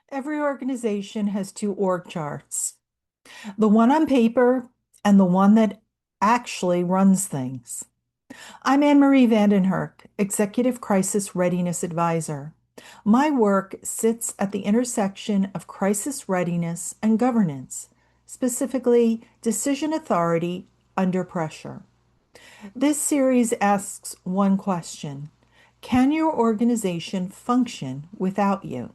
Every organization has two org charts, the one on paper and the one that actually runs things. I'm Anne-Marie Hurk, Executive Crisis Readiness Advisor. My work sits at the intersection of crisis readiness and governance, specifically decision authority under pressure. This series asks one question: can your organization function without you?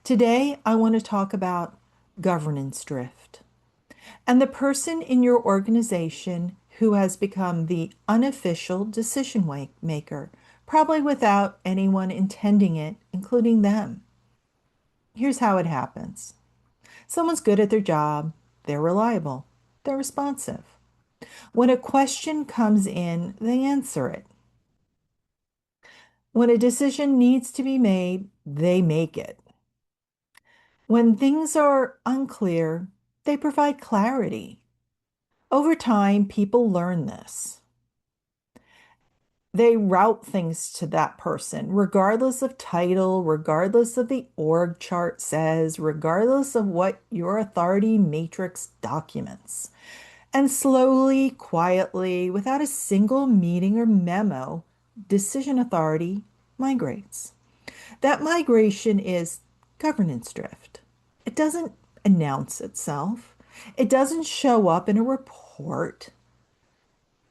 Today, I want to talk about governance drift and the person in your organization who has become the unofficial decision maker, probably without anyone intending it, including them. Here's how it happens. Someone's good at their job, they're reliable, they're responsive. When a question comes in, they answer it. When a decision needs to be made, they make it. When things are unclear, they provide clarity. Over time, people learn this. They route things to that person, regardless of title, regardless of the org chart says, regardless of what your authority matrix documents. And slowly, quietly, without a single meeting or memo, decision authority migrates. That migration is governance drift. It doesn't announce itself. It doesn't show up in a report.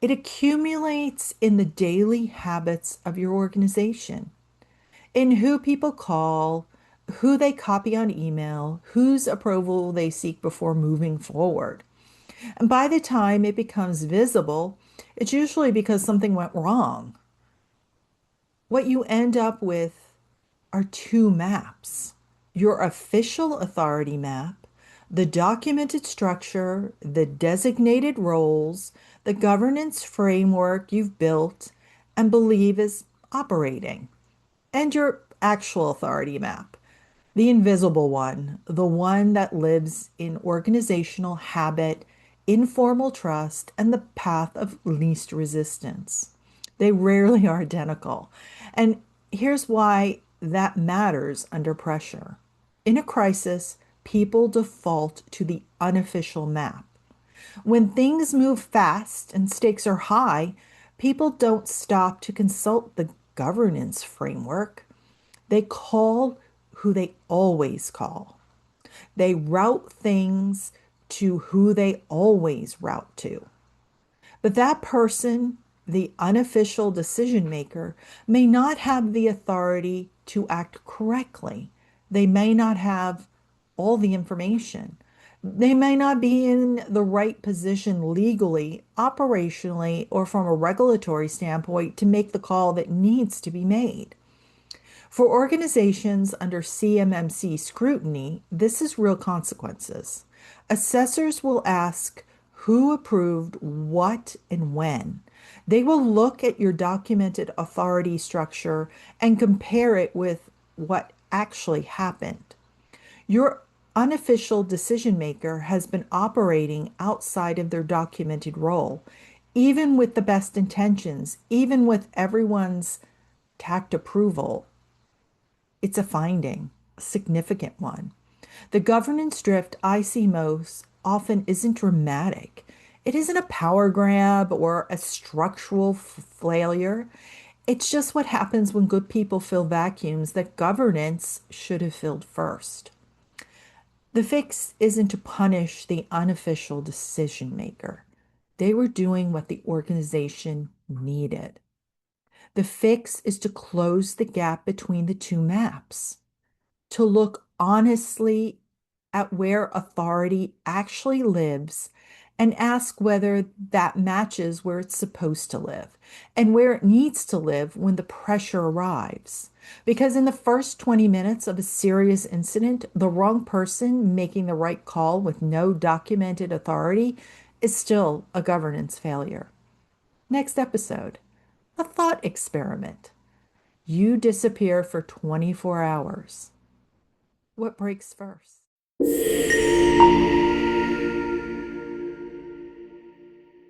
It accumulates in the daily habits of your organization, in who people call, who they copy on email, whose approval they seek before moving forward. And by the time it becomes visible, it's usually because something went wrong. What you end up with are two maps: your official authority map, the documented structure, the designated roles, the governance framework you've built and believe is operating, and your actual authority map, the invisible one, the one that lives in organizational habit, informal trust, and the path of least resistance. They rarely are identical. And here's why that matters under pressure. In a crisis, people default to the unofficial map. When things move fast and stakes are high, people don't stop to consult the governance framework. They call who they always call. They route things to who they always route to. But that person, the unofficial decision maker, may not have the authority to act correctly. They may not have all the information. They may not be in the right position legally, operationally, or from a regulatory standpoint to make the call that needs to be made. For organizations under CMMC scrutiny, this is real consequences. Assessors will ask who approved what and when. They will look at your documented authority structure and compare it with what actually happened. Your unofficial decision maker has been operating outside of their documented role, even with the best intentions, even with everyone's tact approval. It's a finding, a significant one. The governance drift I see most often isn't dramatic. It isn't a power grab or a structural failure. It's just what happens when good people fill vacuums that governance should have filled first. The fix isn't to punish the unofficial decision maker. They were doing what the organization needed. The fix is to close the gap between the two maps, to look honestly at where authority actually lives and ask whether that matches where it's supposed to live and where it needs to live when the pressure arrives. Because in the first 20 minutes of a serious incident, the wrong person making the right call with no documented authority is still a governance failure. Next episode, a thought experiment. You disappear for 24 hours. What breaks first?